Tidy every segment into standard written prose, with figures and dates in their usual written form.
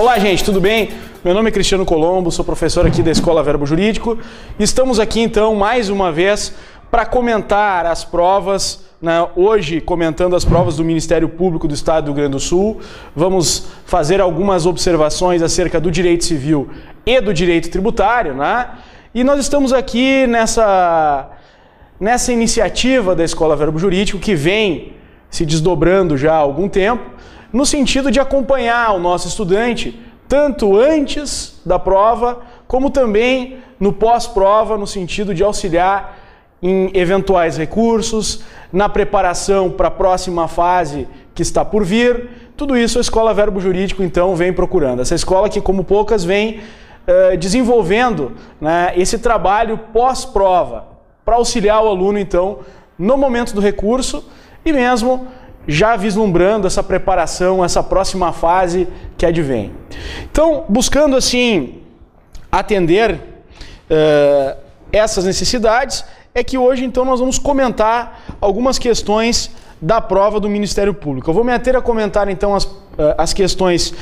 Olá, gente, tudo bem? Meu nome é Cristiano Colombo, sou professor aqui da Escola Verbo Jurídico. Estamos aqui, então, mais uma vez, para comentar as provas, né? Hoje, comentando as provas do Ministério Público do Estado do Rio Grande do Sul. Vamos fazer algumas observações acerca do direito civil e do direito tributário, né? E nós estamos aqui nessa iniciativa da Escola Verbo Jurídico, que vem se desdobrando já há algum tempo, no sentido de acompanhar o nosso estudante, tanto antes da prova, como também no pós-prova, no sentido de auxiliar em eventuais recursos, na preparação para a próxima fase que está por vir. Tudo isso a Escola Verbo Jurídico, então, vem procurando. Essa escola que, como poucas, vem desenvolvendo, né, esse trabalho pós-prova, para auxiliar o aluno, então, no momento do recurso e mesmo já vislumbrando essa preparação, essa próxima fase que advém. Então, buscando assim atender essas necessidades, é que hoje então nós vamos comentar algumas questões da prova do Ministério Público. Eu vou me ater a comentar então as questões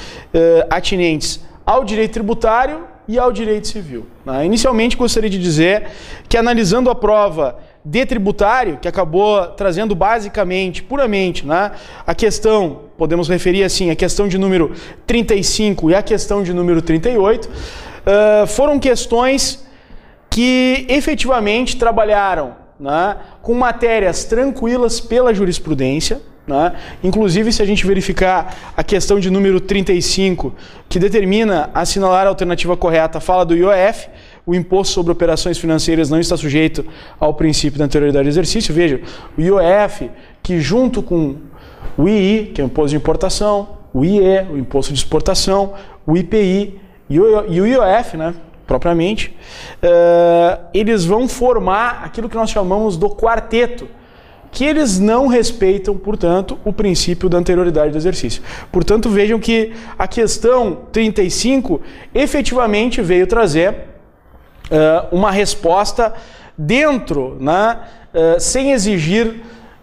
atinentes ao direito tributário e ao direito civil. Inicialmente gostaria de dizer que, analisando a prova de tributário, que acabou trazendo basicamente, puramente, né, a questão, podemos referir assim, a questão de número 35 e a questão de número 38, foram questões que efetivamente trabalharam, né, com matérias tranquilas pela jurisprudência, né? Inclusive, se a gente verificar a questão de número 35, que determina assinalar a alternativa correta, fala do IOF, o Imposto sobre Operações Financeiras não está sujeito ao princípio da anterioridade do exercício. Veja, o IOF, que junto com o II, que é o Imposto de Importação, o IE, o Imposto de Exportação, o IPI e o IOF, né, propriamente, eles vão formar aquilo que nós chamamos do quarteto, que eles não respeitam, portanto, o princípio da anterioridade do exercício. Portanto, vejam que a questão 35 efetivamente veio trazer uma resposta dentro, né, sem exigir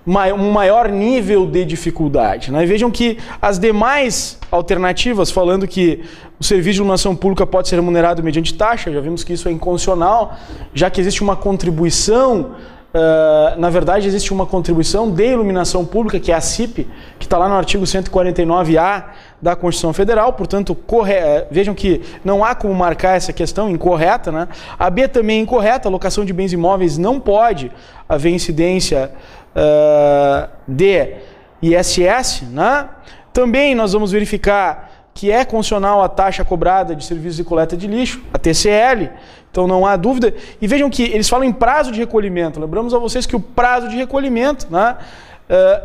um maior nível de dificuldade, né? Vejam que as demais alternativas, falando que o serviço de iluminação pública pode ser remunerado mediante taxa, já vimos que isso é inconstitucional, já que existe uma contribuição. Na verdade, existe uma contribuição de iluminação pública, que é a CIP, que está lá no artigo 149A da Constituição Federal, portanto, vejam que não há como marcar essa questão incorreta, né? A B também é incorreta, a locação de bens imóveis não pode haver incidência de ISS, né? Também nós vamos verificar que é constitucional a taxa cobrada de serviços de coleta de lixo, a TCL, então não há dúvida. E vejam que eles falam em prazo de recolhimento. Lembramos a vocês que o prazo de recolhimento, né,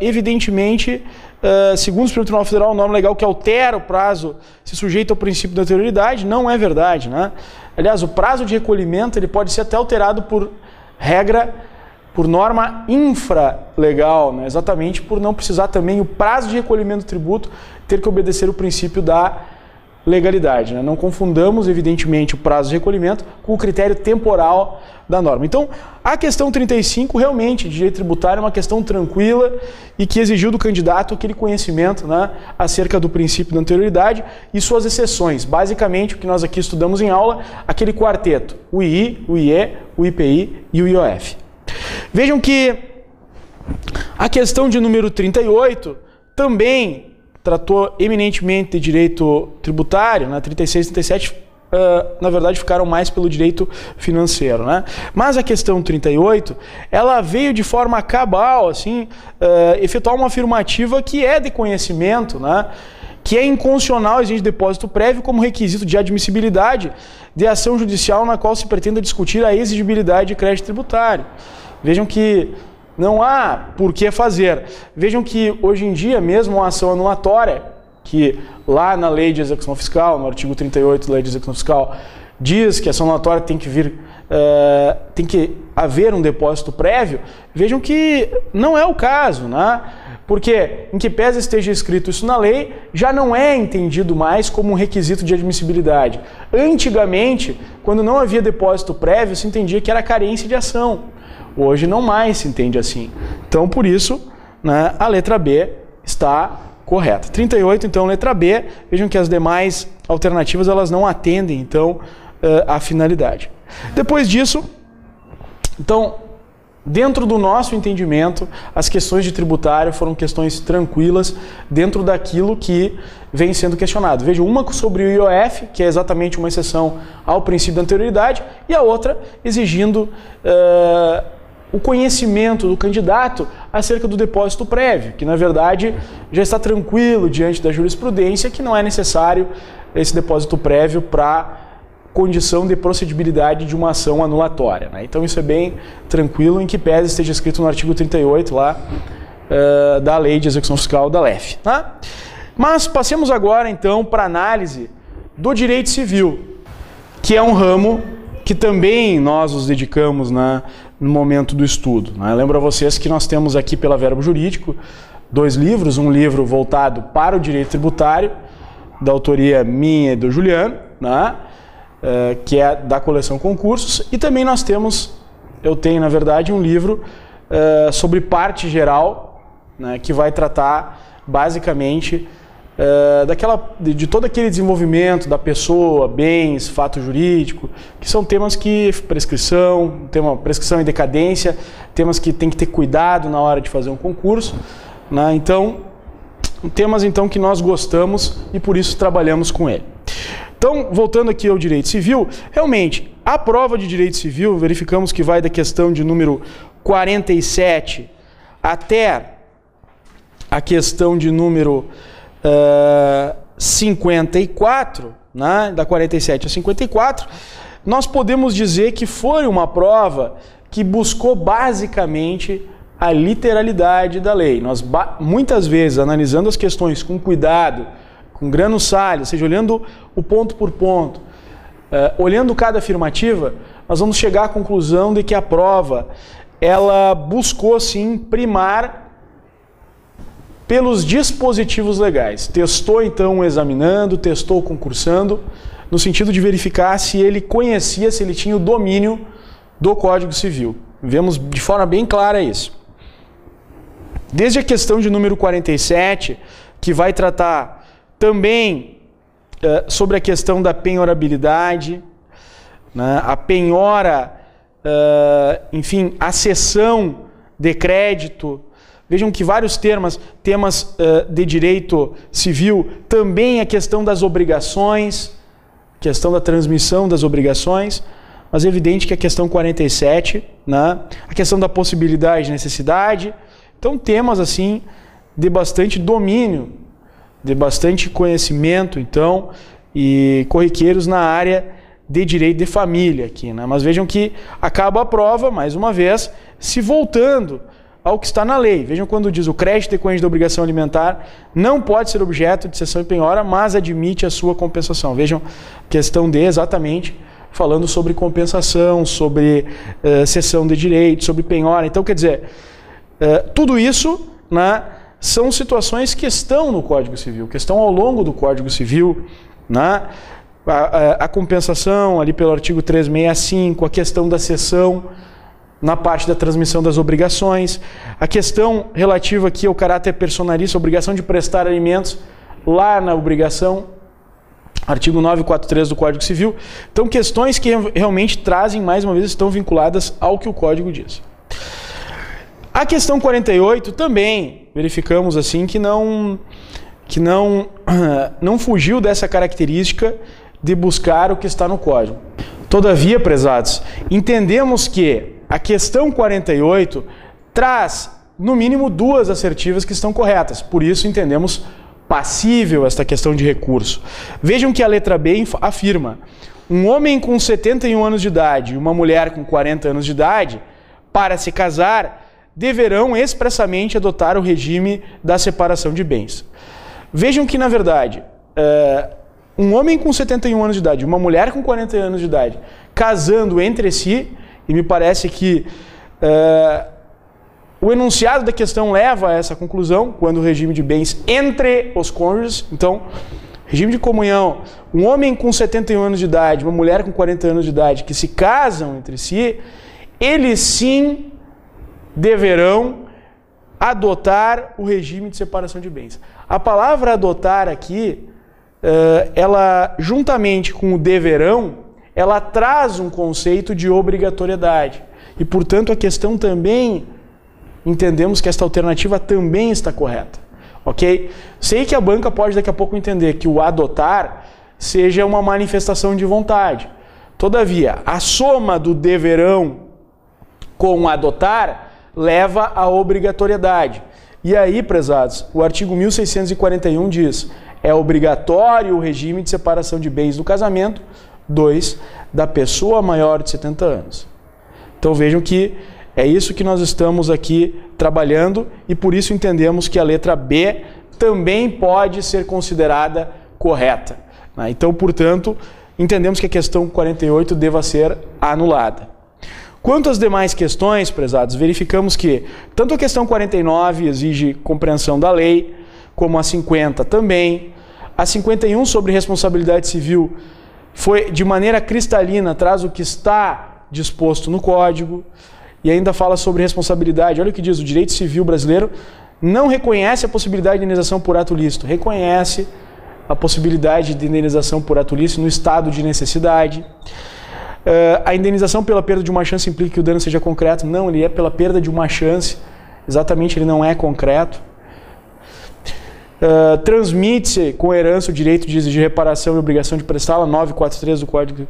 evidentemente, segundo o Supremo Tribunal Federal, norma legal que altera o prazo se sujeita ao princípio da anterioridade, não é verdade, né? Aliás, o prazo de recolhimento ele pode ser até alterado por regra, por norma infralegal, né? Exatamente por não precisar também o prazo de recolhimento do tributo ter que obedecer o princípio da legalidade, né? Não confundamos, evidentemente, o prazo de recolhimento com o critério temporal da norma. Então, a questão 35, realmente, de direito tributário, é uma questão tranquila e que exigiu do candidato aquele conhecimento, né, acerca do princípio da anterioridade e suas exceções. Basicamente, o que nós aqui estudamos em aula, aquele quarteto, o II, o IE, o IPI e o IOF. Vejam que a questão de número 38 também tratou eminentemente de direito tributário, né? 36 e 37, na verdade, ficaram mais pelo direito financeiro, né? Mas a questão 38, ela veio de forma cabal, assim, efetuar uma afirmativa que é de conhecimento, né? Que é inconstitucional exigir depósito prévio como requisito de admissibilidade de ação judicial na qual se pretenda discutir a exigibilidade de crédito tributário. Vejam que não há por que fazer. Vejam que hoje em dia mesmo uma ação anulatória, que lá na Lei de Execução Fiscal, no artigo 38 da Lei de Execução Fiscal, diz que a ação anulatória tem que haver um depósito prévio, vejam que não é o caso, né? Porque, em que pese esteja escrito isso na lei, já não é entendido mais como um requisito de admissibilidade. Antigamente, quando não havia depósito prévio, se entendia que era carência de ação. Hoje não mais se entende assim. Então, por isso, a letra B está correta. 38, então, letra B. Vejam que as demais alternativas elas não atendem, então, à finalidade. Depois disso, então, dentro do nosso entendimento, as questões de tributário foram questões tranquilas dentro daquilo que vem sendo questionado. Veja, uma sobre o IOF, que é exatamente uma exceção ao princípio da anterioridade, e a outra exigindo o conhecimento do candidato acerca do depósito prévio, que na verdade já está tranquilo diante da jurisprudência que não é necessário esse depósito prévio para condição de procedibilidade de uma ação anulatória, né? Então isso é bem tranquilo, em que pese esteja escrito no artigo 38 lá da Lei de Execução Fiscal da LEF. Tá? Mas passemos agora então para a análise do direito civil, que é um ramo que também nós nos dedicamos no momento do estudo, né? Lembro a vocês que nós temos aqui pela Verbo Jurídico 2 livros, um livro voltado para o direito tributário, da autoria minha e do Juliano, né? Que é da coleção Concursos, e também nós temos, eu tenho na verdade um livro sobre parte geral, né, que vai tratar basicamente de todo aquele desenvolvimento da pessoa, bens, fato jurídico, que são temas que prescrição e decadência, temas que tem que ter cuidado na hora de fazer um concurso, né? Então, temas então que nós gostamos e por isso trabalhamos com ele. Então, voltando aqui ao direito civil, realmente, a prova de direito civil, verificamos que vai da questão de número 47 até a questão de número 54, né, da 47 a 54, nós podemos dizer que foi uma prova que buscou basicamente a literalidade da lei. Nós, muitas vezes, analisando as questões com cuidado, com grano salho, ou seja, olhando o ponto por ponto, olhando cada afirmativa, nós vamos chegar à conclusão de que a prova ela buscou sim primar pelos dispositivos legais. Testou então examinando, testou concursando, no sentido de verificar se ele conhecia, se ele tinha o domínio do Código Civil. Vemos de forma bem clara isso. Desde a questão de número 47, que vai tratar também sobre a questão da penhorabilidade, né, a penhora, enfim, a cessão de crédito. Vejam que vários temas de direito civil, também a questão das obrigações, questão da transmissão das obrigações, mas é evidente que a questão 47, né, a questão da possibilidade e necessidade, então temas assim de bastante domínio, de bastante conhecimento, então, e corriqueiros na área de direito de família aqui, né? Mas vejam que acaba a prova, mais uma vez, se voltando ao que está na lei. Vejam quando diz o crédito decorrente da obrigação alimentar não pode ser objeto de cessão e penhora, mas admite a sua compensação. Vejam, questão de exatamente falando sobre compensação, sobre cessão de direito, sobre penhora. Então, quer dizer, tudo isso, né, são situações que estão no Código Civil, que estão ao longo do Código Civil, né? A compensação ali pelo artigo 365, a questão da cessão na parte da transmissão das obrigações, a questão relativa aqui ao caráter personalista, a obrigação de prestar alimentos lá na obrigação, artigo 943 do Código Civil. Então, questões que realmente trazem, mais uma vez, estão vinculadas ao que o Código diz. A questão 48 também verificamos assim que não fugiu dessa característica de buscar o que está no Código. Todavia, prezados, entendemos que a questão 48 traz, no mínimo, 2 assertivas que estão corretas. Por isso, entendemos passível esta questão de recurso. Vejam que a letra B afirma: um homem com 71 anos de idade e uma mulher com 40 anos de idade, para se casar, deverão expressamente adotar o regime da separação de bens. Vejam que, na verdade, um homem com 71 anos de idade e uma mulher com 40 anos de idade casando entre si, e me parece que o enunciado da questão leva a essa conclusão, quando o regime de bens entre os cônjuges. Então, regime de comunhão, um homem com 71 anos de idade, uma mulher com 40 anos de idade que se casam entre si, eles sim deverão adotar o regime de separação de bens. A palavra adotar aqui ela, juntamente com o deverão, ela traz um conceito de obrigatoriedade. E, portanto, a questão também, entendemos que esta alternativa também está correta. Ok? Sei que a banca pode daqui a pouco entender que o adotar seja uma manifestação de vontade. Todavia, a soma do deverão com o adotar leva à obrigatoriedade. E aí, prezados, o artigo 1641 diz: é obrigatório o regime de separação de bens do casamento, 2, da pessoa maior de 70 anos. Então vejam que é isso que nós estamos aqui trabalhando e por isso entendemos que a letra B também pode ser considerada correta. Então, portanto, entendemos que a questão 48 deva ser anulada. Quanto às demais questões, prezados, verificamos que tanto a questão 49 exige compreensão da lei, como a 50 também. A 51 sobre responsabilidade civil foi de maneira cristalina, traz o que está disposto no Código e ainda fala sobre responsabilidade. Olha o que diz: o direito civil brasileiro não reconhece a possibilidade de indenização por ato lícito, reconhece a possibilidade de indenização por ato lícito no estado de necessidade. A indenização pela perda de uma chance implica que o dano seja concreto? Não, ele é pela perda de uma chance, exatamente, ele não é concreto. Transmite-se com herança o direito de exigir reparação e obrigação de prestá-la, 943 do Código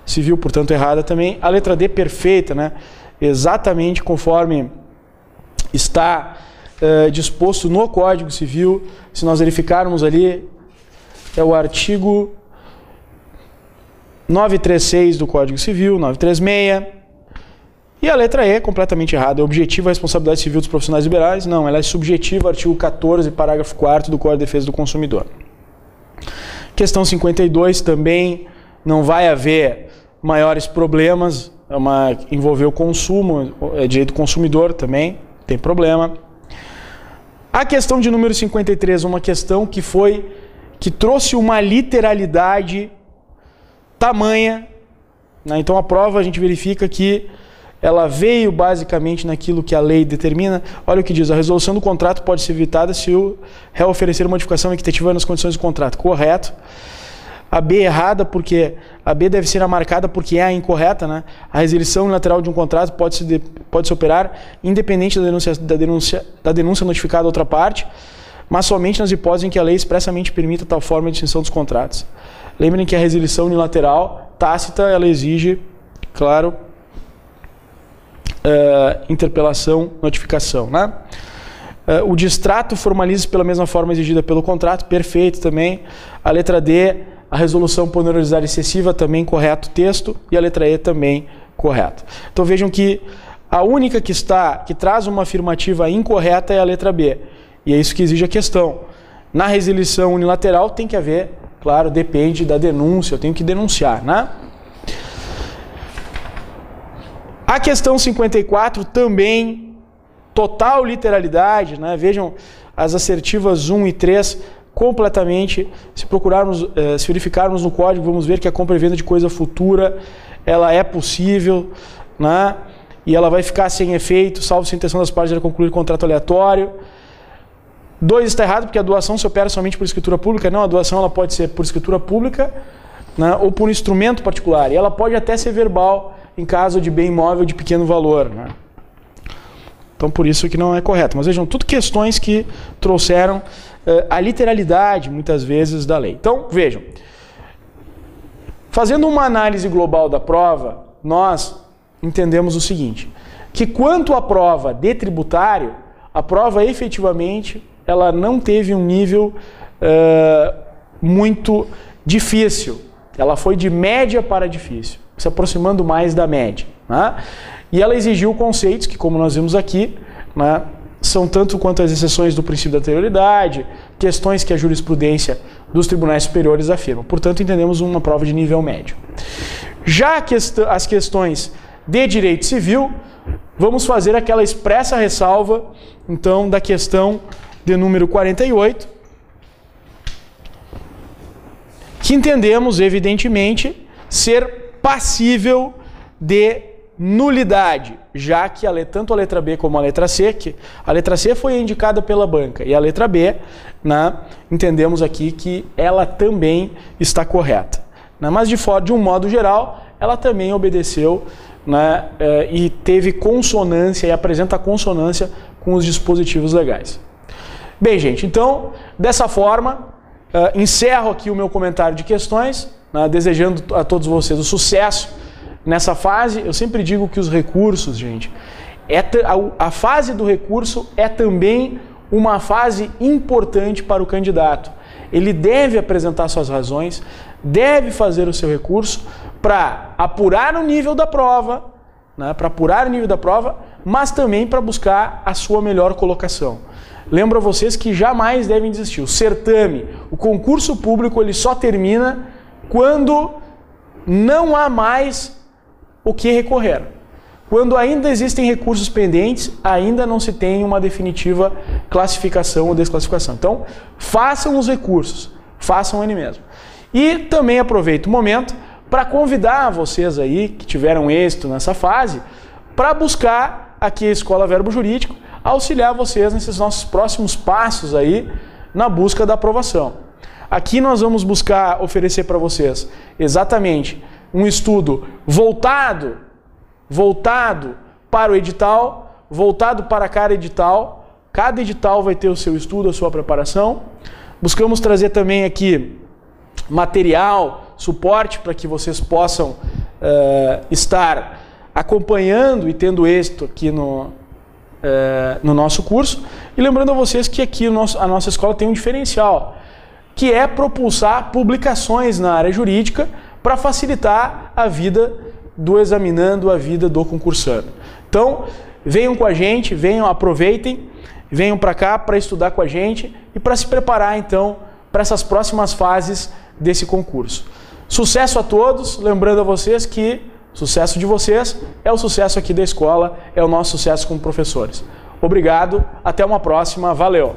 Civil, portanto errada também. A letra D perfeita, né? Exatamente conforme está disposto no Código Civil. Se nós verificarmos ali, é o artigo 936 do Código Civil, 936. E a letra E é completamente errada. É objetiva a responsabilidade civil dos profissionais liberais? Não, ela é subjetiva, artigo 14, parágrafo 4º do Código de Defesa do Consumidor. Questão 52 também não vai haver maiores problemas, envolveu o consumo, é direito do consumidor também, tem problema. A questão de número 53, uma questão que trouxe uma literalidade tamanha, né? Então a prova a gente verifica que ela veio basicamente naquilo que a lei determina. Olha o que diz: a resolução do contrato pode ser evitada se o réu oferecer modificação equitativa nas condições do contrato. Correto. A B errada, porque a B deve ser marcada porque é a incorreta, né? A resilição unilateral de um contrato pode se operar independente da denúncia notificada a outra parte, mas somente nas hipóteses em que a lei expressamente permita tal forma de extinção dos contratos. Lembrem que a resilição unilateral tácita, ela exige, claro, interpelação, notificação, né? O distrato formaliza-se pela mesma forma exigida pelo contrato, perfeito também. A letra D, a resolução por onerosidade excessiva, também correto o texto, e a letra E também correto. Então vejam que a única que traz uma afirmativa incorreta é a letra B, e é isso que exige a questão. Na resilição unilateral tem que haver, claro, depende da denúncia, eu tenho que denunciar, né? A questão 54 também, total literalidade, né? Vejam as assertivas 1 e 3 completamente. Se verificarmos no código, vamos ver que a compra e venda de coisa futura, ela é possível, né? E ela vai ficar sem efeito, salvo se a intenção das partes era concluir contrato aleatório. 2 está errado, porque a doação se opera somente por escritura pública. Não, a doação ela pode ser por escritura pública, né, ou por instrumento particular. E ela pode até ser verbal em caso de bem imóvel de pequeno valor, né? Então, por isso que não é correto. Mas vejam, tudo questões que trouxeram a literalidade, muitas vezes, da lei. Então, vejam. Fazendo uma análise global da prova, nós entendemos o seguinte, que quanto à prova de tributário, a prova efetivamente ela não teve um nível muito difícil. Ela foi de média para difícil, se aproximando mais da média, né? E ela exigiu conceitos que, como nós vimos aqui, né, são tanto quanto as exceções do princípio da anterioridade, questões que a jurisprudência dos tribunais superiores afirma. Portanto, entendemos uma prova de nível médio. Já as questões de direito civil, vamos fazer aquela expressa ressalva, então, da questão de número 48, que entendemos, evidentemente, ser passível de nulidade, já que tanto a letra B como a letra C, que a letra C foi indicada pela banca e a letra B, né, entendemos aqui que ela também está correta. Né, mas de um modo geral, ela também obedeceu, né, e teve consonância e apresenta consonância com os dispositivos legais. Bem, gente, então, dessa forma, encerro aqui o meu comentário de questões, né, desejando a todos vocês o sucesso nessa fase. Eu sempre digo que os recursos, gente, a fase do recurso é também uma fase importante para o candidato. Ele deve apresentar suas razões, deve fazer o seu recurso para apurar o nível da prova, né, mas também para buscar a sua melhor colocação. Lembro a vocês que jamais devem desistir. O certame, o concurso público, ele só termina quando não há mais o que recorrer. Quando ainda existem recursos pendentes, ainda não se tem uma definitiva classificação ou desclassificação. Então, façam os recursos, façam ele mesmo. E também aproveito o momento para convidar vocês aí, que tiveram êxito nessa fase, para buscar aqui a Escola Verbo Jurídico, auxiliar vocês nesses nossos próximos passos aí na busca da aprovação. Aqui nós vamos buscar oferecer para vocês exatamente um estudo voltado para o edital, voltado para cada edital. Cada edital vai ter o seu estudo, a sua preparação. Buscamos trazer também aqui material, suporte para que vocês possam estar acompanhando e tendo êxito aqui no nosso curso. E lembrando a vocês que aqui a nossa escola tem um diferencial, que é propulsar publicações na área jurídica para facilitar a vida do examinando, a vida do concursando. Então, venham com a gente, aproveitem, venham para cá para estudar com a gente e para se preparar, então, para essas próximas fases desse concurso. Sucesso a todos, lembrando a vocês que o sucesso de vocês é o sucesso aqui da escola, é o nosso sucesso como professores. Obrigado, até uma próxima, valeu!